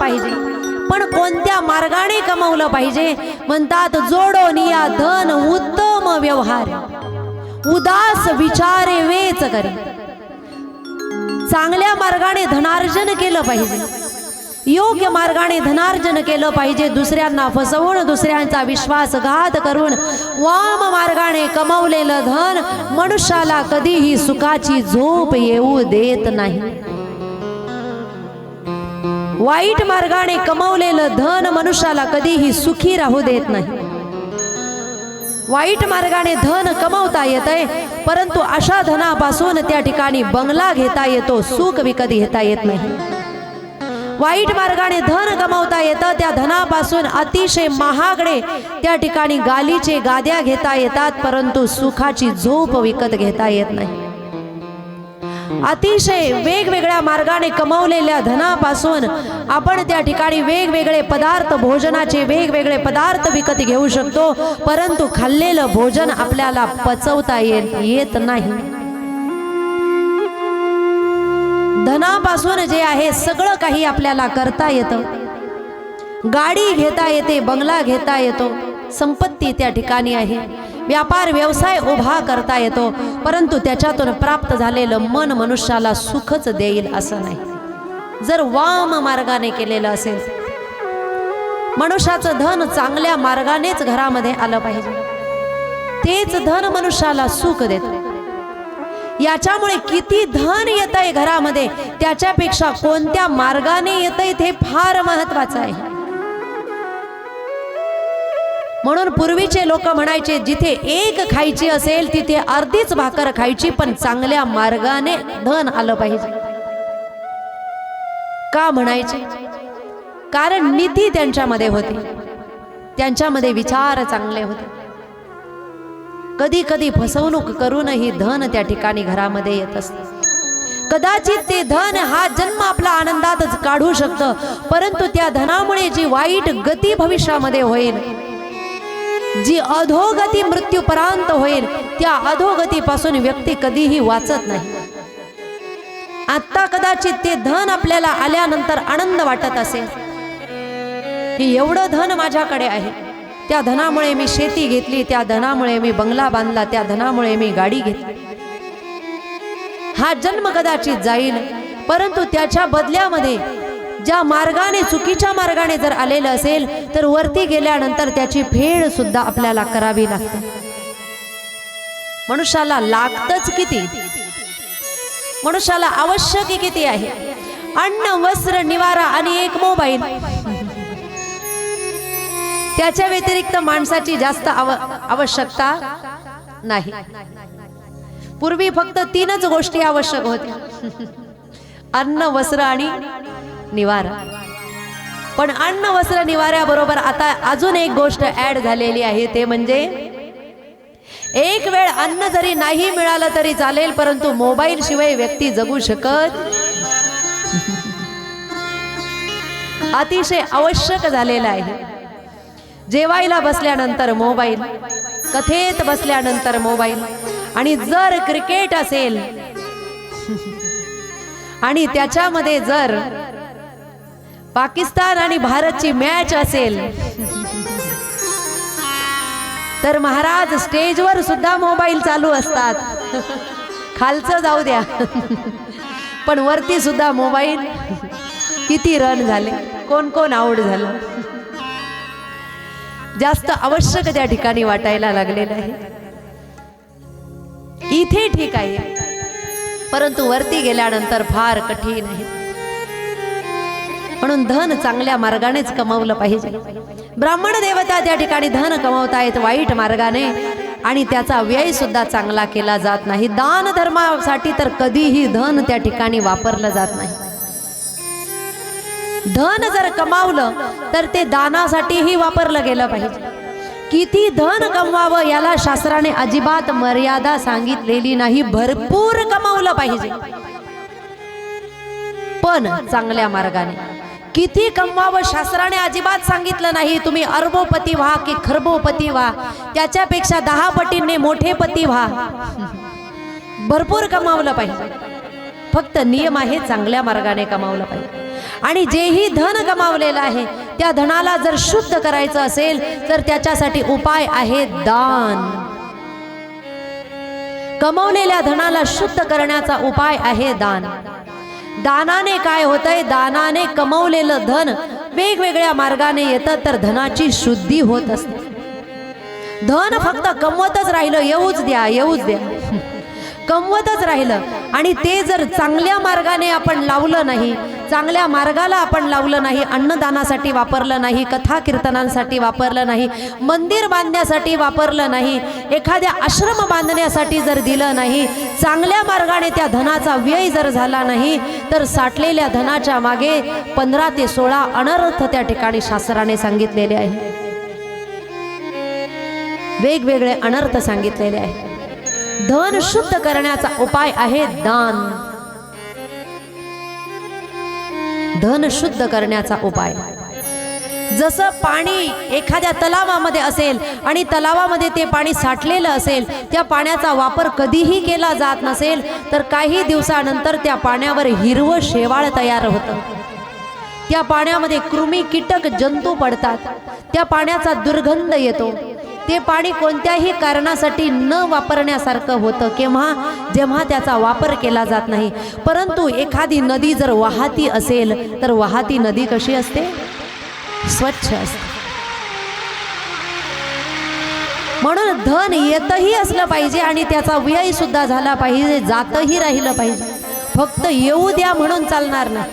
पाहिजे, पण कोणत्या मार्गाने कमवलं पाहिजे? म्हणतात जोडोनिया धन उत्तम व्यवहार, उदास विचारे वेच करी. चांगल्या मार्गाने धनार्जन केलं पाहिजे, योग्य मार्गाने धनार्जन केलं पाहिजे. दुसऱ्यांना फसवून, दुसऱ्यांचा विश्वासघात करून वाम मार्गाने कमवलेलं धन मनुष्याला कधीही सुखाची झोप येऊ देत नाही. वाईट मार्गाने कमवलेलं धन मनुष्याला कधीही सुखी राहू देत नाही. वाईट मार्गाने धन कमवता येतंय, परंतु अशा धनापासून त्या ठिकाणी बंगला घेता येतो, सुख विकत घेता येत नाही. वाईट मार्गाने धन कमवता येतं, त्या धनापासून अतिशय महागडे त्या ठिकाणी गालीचे गाद्या घेता येतात, परंतु सुखाची झोप विकत घेता येत नाही. अतिशय वेगवेगळ्या मार्गाने कमवलेल्या धनापासून आपण त्या ठिकाणी वेगवेगळे पदार्थ, भोजनाचे वेगवेगळे पदार्थ विकत घेऊ शकतो, परंतु खाल्लेलं भोजन आपल्याला पचवता येत नाही. धनापासून जे आहे सगळं काही आपल्याला करता येतं. गाडी घेता येते, बंगला घेता येतो, संपत्ती त्या ठिकाणी आहे, व्यापार व्यवसाय उभा करता येतो, परंतु त्याच्यातून प्राप्त झालेलं मन मनुष्याला सुखच देईल असं नाही. जर वाम मार्गाने केलेलं असेल, मनुष्याचं धन चांगल्या मार्गानेच घरामध्ये आलं पाहिजे, तेच धन मनुष्याला सुख देतं. याच्यामुळे किती धन येतंय घरामध्ये, त्याच्यापेक्षा कोणत्या मार्गाने येतंय ते फार महत्वाचं आहे. म्हणून पूर्वीचे लोक म्हणायचे, जिथे एक खायची असेल तिथे अर्धीच भाकर खायची, पण चांगल्या मार्गाने धन आलं पाहिजे. का म्हणायचे? कारण नीती त्यांच्यामध्ये होती, त्यांच्यामध्ये विचार चांगले होते. कधी कधी फसवणूक करूनही धन त्या ठिकाणी घरामध्ये येत असते. कदाचित ते धन हा जन्म आपला आनंदातच काढू शकतं, परंतु त्या धनामुळे जी वाईट गती भविष्यामध्ये होईल, जी अधोगती मृत्यूपर्यंत होईल, त्या अधोगतीपासून व्यक्ती कधीही वाचत नाही. आता कदाचित ते धन आपल्याला आल्यानंतर आनंद वाटत असेल की एवढं धन माझ्याकडे आहे, त्या धनामुळे मी शेती घेतली, त्या धनामुळे मी बंगला बांधला, त्या धनामुळे मी गाडी घेतली. हा जन्म कदाचित जाईल, परंतु त्याच्या बदल्यामध्ये ज्या मार्गाने, चुकीच्या मार्गाने जर आलेलं असेल, तर वरती गेल्यानंतर त्याची फेड सुद्धा आपल्याला करावी लागते. मनुष्याला लागतच किती, मनुष्याला आवश्यक किती आहे? अन्न, वस्त्र, निवारा आणि एक मोबाईल. त्याच्या व्यतिरिक्त माणसाची जास्त आवश्यकता नाही. पूर्वी फक्त 3च गोष्टी आवश्यक होत्या, अन्न, वस्त्र आणि निवारा. पण अन्न, वस्त्र, निवाऱ्याबरोबर आता अजून एक गोष्ट ऍड झालेली आहे, ते म्हणजे एक वेळ अन्न जरी नाही मिळालं तरी चालेल, परंतु मोबाईल शिवाय व्यक्ती जगू शकत. अतिशय आवश्यक झालेलं आहे. जेवायला बसल्यानंतर मोबाईल, कथेत बसल्यानंतर मोबाईल, आणि जर क्रिकेट असेल आणि त्याच्यामध्ये जर पाकिस्तान आणि भारतची मॅच असेल, तर महाराज स्टेजवर सुद्धा मोबाईल चालू असतात. खालचं जाऊ द्या, पण वरती सुद्धा मोबाईल. किती रन झाले, कोण कोण आउट झालं. जास्त आवश्यक त्या ठिकाणी वाटायला लागलेलं आहे. इथे ठीक आहे, परंतु वरती गेल्यानंतर फार कठीण आहे. म्हणून धन चांगल्या मार्गानेच कमवलं पाहिजे. ब्राह्मण देवता त्या ठिकाणी धन कमवतायत वाईट मार्गाने, आणि त्याचा व्यय सुद्धा चांगला केला जात नाही. दान धर्मासाठी तर कधीही धन त्या ठिकाणी वापरलं जात नाही. धन जर कमावलं तर ते दानासाठीही वापरलं गेलं पाहिजे. किती धन कमवावं याला शास्त्राने अजिबात मर्यादा सांगितलेली नाही. भरपूर कमावलं पाहिजे, पण चांगल्या मार्गाने. किती कमवावं शास्त्राने अजिबात सांगितलं नाही. तुम्ही अरबोपती व्हा की खरबोपती व्हा, त्याच्यापेक्षा 10 पटीने मोठे पती व्हा. भरपूर कमावलं पाहिजे, फक्त नियम आहे चांगल्या मार्गाने कमावलं पाहिजे. आणि जेही धन गमावलेलं आहे त्या धनाला जर शुद्ध करायचं असेल तर त्याच्यासाठी उपाय आहे दान. कमवलेल्या धनाला शुद्ध करण्याचा उपाय आहे दान. दानाने काय होतंय, दानाने कमवलेलं धन वेगवेगळ्या मार्गाने येतं तर धनाची शुद्धी होत असते. धन फक्त कमवतच राहिलं, येऊच द्या येऊच द्या, कमवतच राहिलं आणि ते जर चांगल्या मार्गाने आपण लावलं नाही, चांगल्या मार्गाला आपण लावलं नाही, अन्नदानासाठी वापरलं नाही, कथा कीर्तनांसाठी वापरलं नाही, मंदिर बांधण्यासाठी वापरलं नाही, एखाद्या आश्रम बांधण्यासाठी जर दिलं नाही, चांगल्या मार्गाने त्या धनाचा व्यय जर झाला नाही तर साठलेल्या धनाच्या मागे 15 ते 16 अनर्थ त्या ठिकाणी शास्त्राने सांगितलेले आहे. वेगवेगळे अनर्थ सांगितलेले आहे. धन शुद्ध करण्याचा उपाय आहे दान. धन शुद्ध करण्याचा उपाय, जसं पाणी एखाद्या तलावामध्ये असेल आणि तलावामध्ये ते पाणी साठलेलं असेल, त्या पाण्याचा वापर कधीही केला जात नसेल तर काही दिवसानंतर त्या पाण्यावर हिरवं शेवाळ तयार होतं. त्या पाण्यामध्ये कृमी कीटक जंतू पडतात, त्या पाण्याचा दुर्गंध येतो. ते पाणी कोणत्याही कारणासाठी न वापरण्यासारखं होतं जेव्हा त्याचा वापर केला जात नाही. परंतु एखादी नदी जर वाहती असेल तर वाहती नदी कशी असते, स्वच्छ असते. म्हणून धन येतही असलं पाहिजे आणि त्याचा व्यय सुद्धा झाला पाहिजे, जातही राहिलं पाहिजे. फक्त येऊ द्या म्हणून चालणार नाही,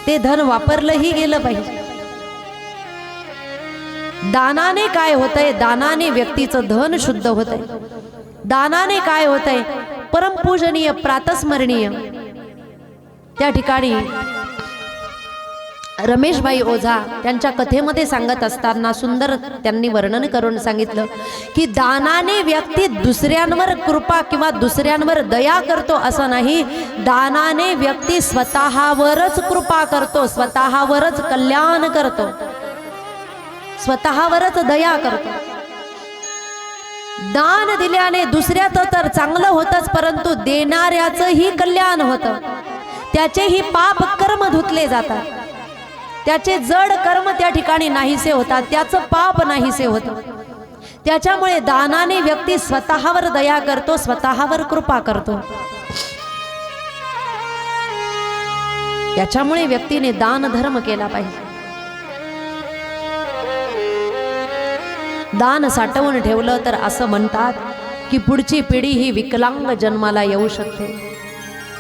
ते धन वापरलंही गेलं पाहिजे. दानाने काय होतंय, दानाने व्यक्तीचं धन शुद्ध होतंय. दानाने काय होतंय, परमपूजनीय प्रातस्मरणीय त्या ठिकाणी रमेशभाई ओझा त्यांच्या कथेमध्ये सांगत असताना सुंदर त्यांनी वर्णन करून सांगितलं की दानाने व्यक्ती दुसऱ्यांवर कृपा किंवा दुसऱ्यांवर दया करतो असं नाही, दानाने व्यक्ती स्वतःवरच कृपा करतो, स्वतःवरच कल्याण करतो, स्वतःवरच दया करतो. दान दिल्याने दुसऱ्याचं तर चांगलं होतंच, परंतु देणाऱ्याचंही कल्याण होतं. त्याचेही पाप कर्म धुतले जातात, त्याचे जड कर्म त्या ठिकाणी नाहीसे होतात, त्याचं पाप नाहीसे होतं. त्याच्यामुळे दानाने व्यक्ती स्वतःवर दया करतो, स्वतःवर कृपा करतो. त्याच्यामुळे व्यक्तीने दान धर्म केला पाहिजे. दान साठवून ठेवलं तर असं म्हणतात की पुढची पिढी ही विकलांग जन्माला येऊ शकते.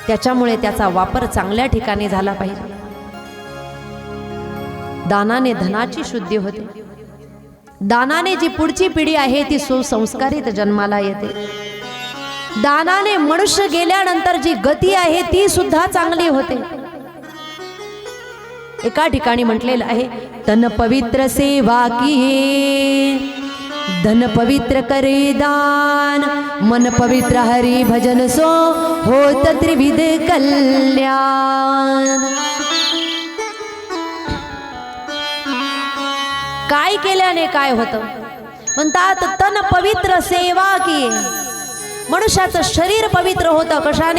त्याच्यामुळे त्याचा वापर चांगल्या ठिकाणी झाला पाहिजे. दानाने धनाची शुद्धी होते. दानाने जी पुढची पिढी आहे ती सुसंस्कारित जन्माला येते. दानाने मनुष्य गेल्यानंतर जी गती आहे ती सुद्धा चांगली होते. एका ठिकाणी म्हटलेलं आहे, तन पवित्र सेवा किये, धन पवित्र करे दान, मन पवित्र हरि भजन सो होत त्रिविध कल्याण. काय केल्याने काय होतं म्हणतात, तन पवित्र सेवा किये. मनुष्याचं शरीर पवित्र होतं. कशाने?